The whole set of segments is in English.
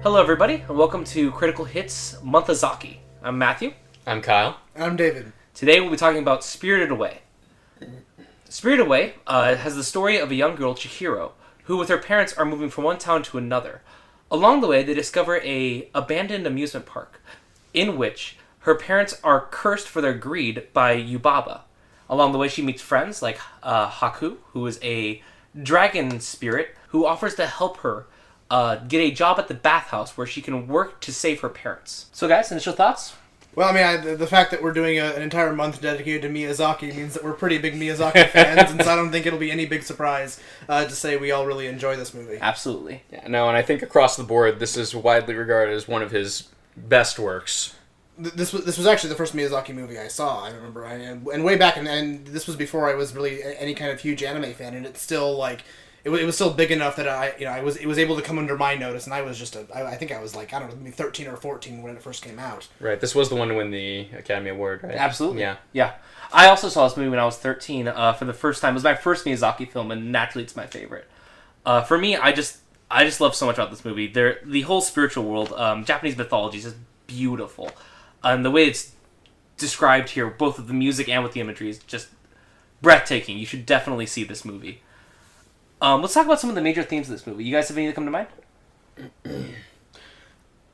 Hello, everybody, and welcome to Critical Hits Month-a-zaki. I'm Matthew. I'm Kyle. I'm David. Today we'll be talking about Spirited Away. Spirited Away has the story of a young girl, Chihiro, who with her parents are moving from one town to another. Along the way, they discover a abandoned amusement park, in which her parents are cursed for their greed by Yubaba. Along the way, she meets friends like Haku, who is a dragon spirit, who offers to help her get a job at the bathhouse where she can work to save her parents. So guys, initial thoughts? Well, I mean, the fact that we're doing an entire month dedicated to Miyazaki means that we're pretty big Miyazaki fans, and so I don't think it'll be any big surprise to say we all really enjoy this movie. Absolutely. Yeah, no, and I think across the board, this is widely regarded as one of his best works. This was actually the first Miyazaki movie I saw, I remember. And way back, and this was before I was really any kind of huge anime fan, and it's still, like... It was still big enough that it was able to come under my notice, and I was just I think I was like, I don't know, maybe 13 or 14 when it first came out. Right, this was the one to win the Academy Award, right? Absolutely. Yeah. I also saw this movie when I was 13 for the first time. It was my first Miyazaki film, and naturally it's my favorite. For me, I just love so much about this movie. The whole spiritual world, Japanese mythology is just beautiful. And the way it's described here, both with the music and with the imagery, is just breathtaking. You should definitely see this movie. Let's talk about some of the major themes of this movie. You guys have any that come to mind?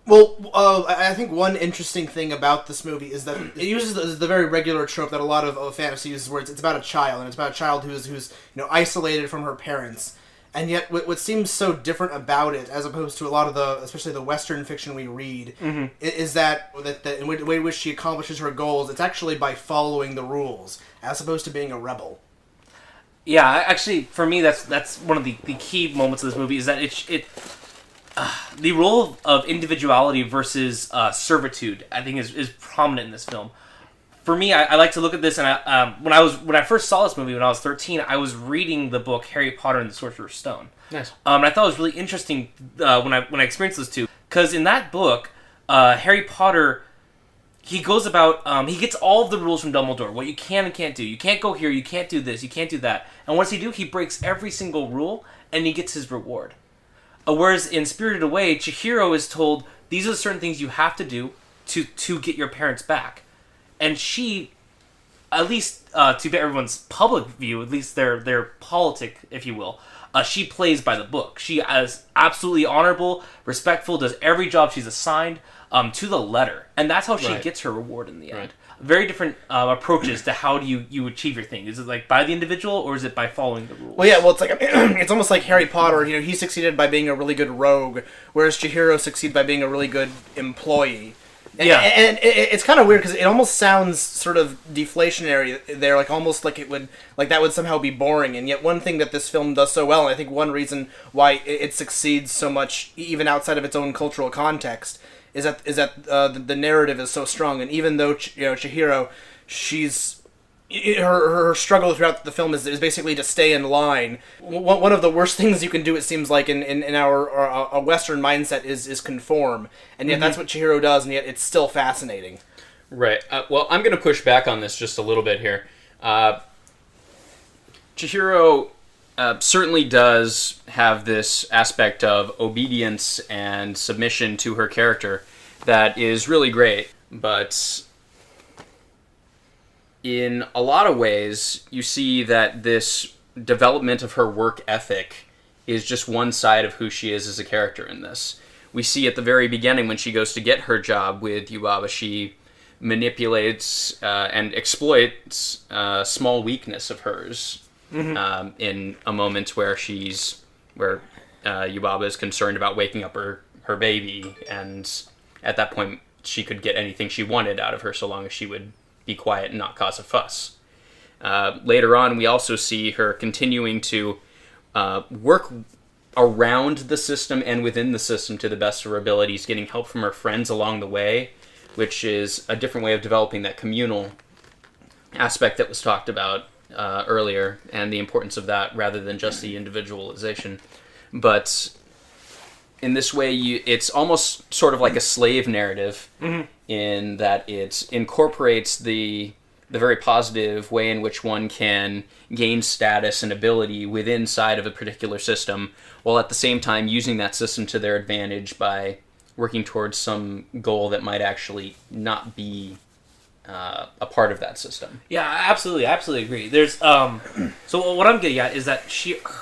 Well, I think one interesting thing about this movie is that it uses the very regular trope that a lot of fantasy uses, where it's about a child, and it's about a child who's isolated from her parents. And yet, what seems so different about it, as opposed to a lot of especially the Western fiction we read, is that in the way in which she accomplishes her goals, it's actually by following the rules, as opposed to being a rebel. Yeah, actually, for me, that's one of the key moments of this movie, is that the role of individuality versus servitude, I think, is prominent in this film. For me, I like to look at this, and when I first saw this movie when I was 13, I was reading the book Harry Potter and the Sorcerer's Stone. Nice. And I thought it was really interesting when I experienced those two, because in that book, Harry Potter... He goes about, he gets all of the rules from Dumbledore, what you can and can't do. You can't go here, you can't do this, you can't do that. And what does he do? He breaks every single rule, and he gets his reward. Whereas in Spirited Away, Chihiro is told, these are the certain things you have to do to get your parents back. And she, at least to everyone's public view, at least their politic, if you will, she plays by the book. She is absolutely honorable, respectful, does every job she's assigned, to the letter. And that's how she gets her reward in the end. Right. Very different approaches to how do you achieve your thing. Is it like by the individual, or is it by following the rules? Well, yeah, it's like it's almost like Harry Potter. He succeeded by being a really good rogue, whereas Chihiro succeeded by being a really good employee. And it's kind of weird because it almost sounds sort of deflationary there, like almost like that would somehow be boring. And yet, one thing that this film does so well, and I think one reason why it succeeds so much, even outside of its own cultural context, is that the narrative is so strong. And even though Chihiro, her struggle throughout the film is basically to stay in line. One of the worst things you can do, it seems like, in our Western mindset is conform, and yet that's what Chihiro does, and yet it's still fascinating. Right. Well, I'm going to push back on this just a little bit here. Chihiro certainly does have this aspect of obedience and submission to her character that is really great, but in a lot of ways, you see that this development of her work ethic is just one side of who she is as a character in this. We see at the very beginning when she goes to get her job with Yubaba, she manipulates and exploits a small weakness of hers in a moment where Yubaba is concerned about waking up her baby, and at that point she could get anything she wanted out of her so long as she would be quiet and not cause a fuss. Later on, we also see her continuing to work around the system and within the system to the best of her abilities, getting help from her friends along the way, which is a different way of developing that communal aspect that was talked about earlier, and the importance of that rather than just the individualization. But in this way, it's almost sort of like a slave narrative, in that it incorporates the very positive way in which one can gain status and ability within inside of a particular system, while at the same time using that system to their advantage by working towards some goal that might actually not be a part of that system. Yeah, I absolutely agree. There's so what I'm getting at is that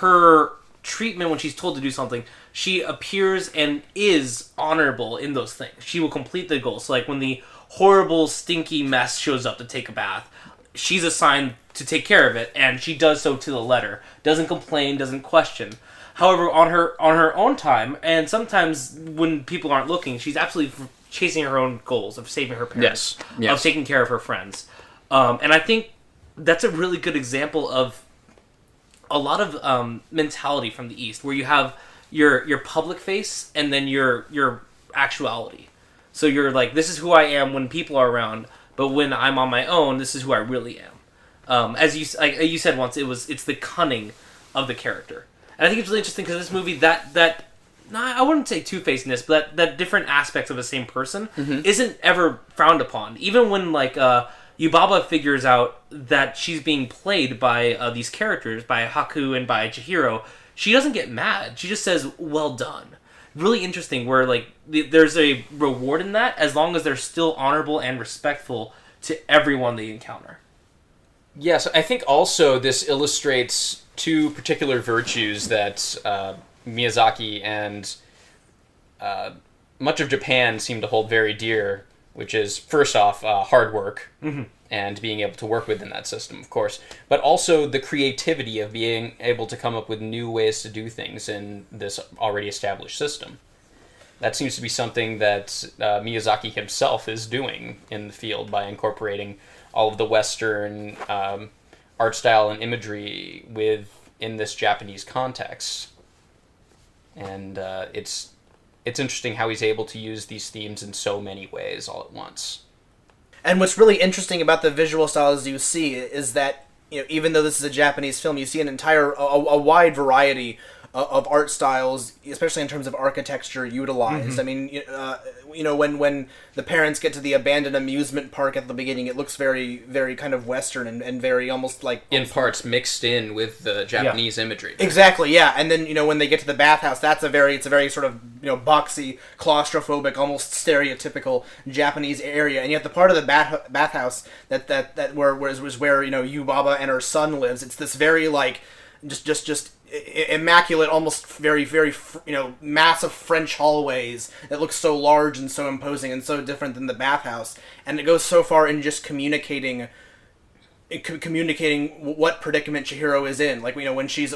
her treatment when she's told to do something, she appears and is honorable in those things. She will complete the goal. So like when the horrible stinky mess shows up to take a bath, she's assigned to take care of it, and she does so to the letter. Doesn't complain, doesn't question. However, on her own time, and sometimes when people aren't looking, she's absolutely chasing her own goals of saving her parents, Yes. of taking care of her friends. And I think that's a really good example of a lot of mentality from the East, where you have your public face and then your actuality. So you're like, this is who I am when people are around, but when I'm on my own, this is who I really am. As you said once, it's the cunning of the character. And I think it's really interesting because this movie, I wouldn't say two-facedness, but that different aspects of the same person isn't ever frowned upon. Even when, like, Yubaba figures out that she's being played by these characters, by Haku and by Chihiro, she doesn't get mad. She just says, well done. Really interesting, where, like, there's a reward in that, as long as they're still honorable and respectful to everyone they encounter. Yes, I think also this illustrates two particular virtues that Miyazaki and much of Japan seem to hold very dear, which is, first off, hard work and being able to work within that system, of course, but also the creativity of being able to come up with new ways to do things in this already established system. That seems to be something that Miyazaki himself is doing in the field by incorporating all of the Western art style and imagery in this Japanese context. And it's interesting how he's able to use these themes in so many ways all at once. And what's really interesting about the visual styles you see is that, you know, even though this is a Japanese film, you see an entire, a wide variety of art styles, especially in terms of architecture, utilized. I mean, when the parents get to the abandoned amusement park at the beginning, it looks very, very kind of Western and very almost like... in parts mixed in with the Japanese imagery. Exactly, yeah. And then, when they get to the bathhouse, it's a very sort of, boxy, claustrophobic, almost stereotypical Japanese area. And yet the part of the bathhouse that was where, Yubaba and her son lives, it's this very, like, just immaculate, almost very, very, massive French hallways that look so large and so imposing and so different than the bathhouse. And it goes so far in just communicating what predicament Chihiro is in. Like, when she's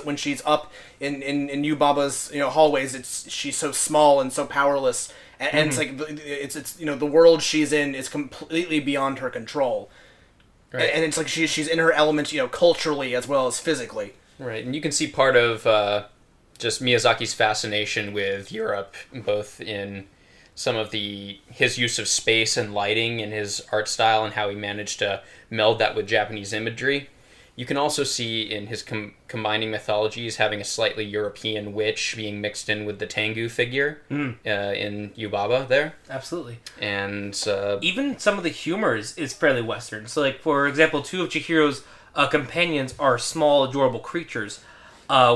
up in Yubaba's, hallways, she's so small and so powerless. And it's like, it's the world she's in is completely beyond her control. Right. And it's like she's in her element, culturally as well as physically. Right, and you can see part of just Miyazaki's fascination with Europe, both in some of his use of space and lighting in his art style and how he managed to meld that with Japanese imagery. You can also see in his combining mythologies having a slightly European witch being mixed in with the Tengu figure in Yubaba there. Absolutely. And even some of the humor is fairly Western. So, like, for example, two of Chihiro's companions are small, adorable creatures,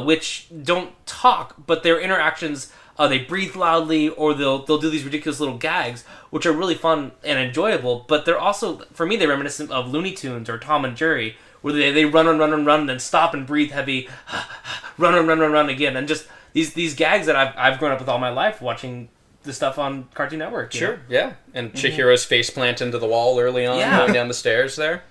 which don't talk, but their interactions, they breathe loudly, or they'll do these ridiculous little gags, which are really fun and enjoyable. But they're also, for me, they're reminiscent of Looney Tunes or Tom and Jerry, where they run and then stop and breathe heavy, run again, and just these gags that I've grown up with all my life watching the stuff on Cartoon Network. Sure, yeah, and Chihiro's faceplant into the wall early on, going down the stairs there.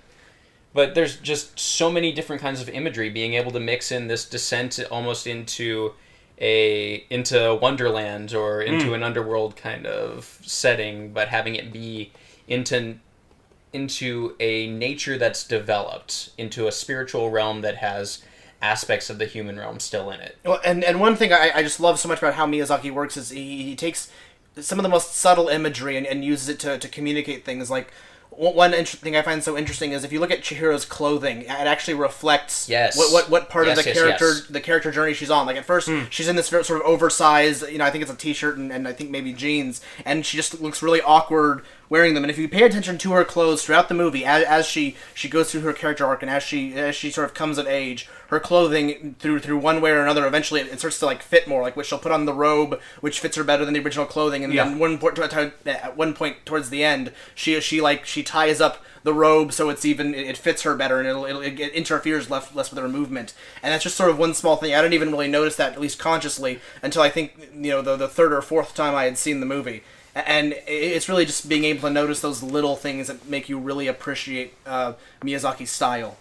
But there's just so many different kinds of imagery, being able to mix in this descent almost into Wonderland or into an underworld kind of setting, but having it be into a nature that's developed, into a spiritual realm that has aspects of the human realm still in it. Well, and one thing I just love so much about how Miyazaki works is he takes some of the most subtle imagery and uses it to communicate things. Like, one thing I find so interesting is if you look at Chihiro's clothing, it actually reflects what part of the character journey she's on. Like, at first, she's in this sort of oversized, I think it's a t-shirt and I think maybe jeans, and she just looks really awkward wearing them. And if you pay attention to her clothes throughout the movie, as she goes through her character arc and as she sort of comes of age, her clothing through one way or another, eventually it starts to like fit more. Like, which she'll put on the robe, which fits her better than the original clothing, and then at one point towards the end, she ties up the robe so it fits her better, and it interferes less with her movement. And that's just sort of one small thing. I didn't even really notice that, at least consciously, until I think the third or fourth time I had seen the movie. And it's really just being able to notice those little things that make you really appreciate Miyazaki's style.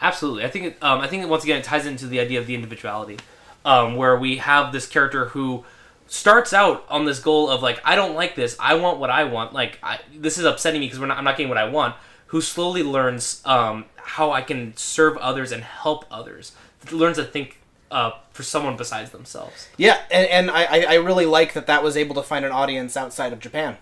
Absolutely. I think once again it ties into the idea of the individuality, where we have this character who starts out on this goal of like, I don't like this, I want what I want, like this is upsetting me because I'm not getting what I want, who slowly learns how I can serve others and help others, learns to think for someone besides themselves. Yeah, and I really like that was able to find an audience outside of Japan.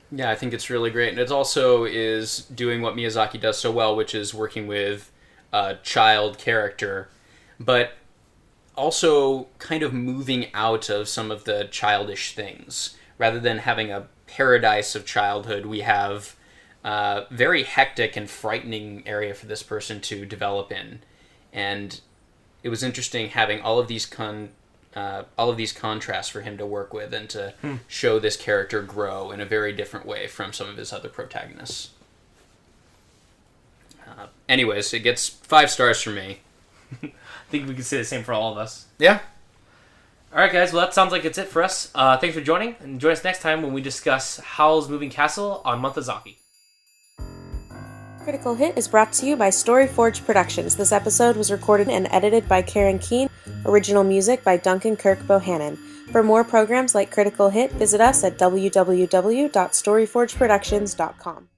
Yeah, I think it's really great. And it also is doing what Miyazaki does so well, which is working with a child character, but also kind of moving out of some of the childish things. Rather than having a paradise of childhood, we have a very hectic and frightening area for this person to develop in. And it was interesting having all of these contrasts for him to work with and to show this character grow in a very different way from some of his other protagonists. Anyways, it gets 5 stars from me. I think we can say the same for all of us. Yeah. Alright guys, well that sounds like it's it for us. Thanks for joining, and join us next time when we discuss Howl's Moving Castle on Month-a-zaki. Critical Hit is brought to you by StoryForge Productions. This episode was recorded and edited by Karen Keene. Original music by Duncan Kirk Bohannon. For more programs like Critical Hit, visit us at www.storyforgeproductions.com.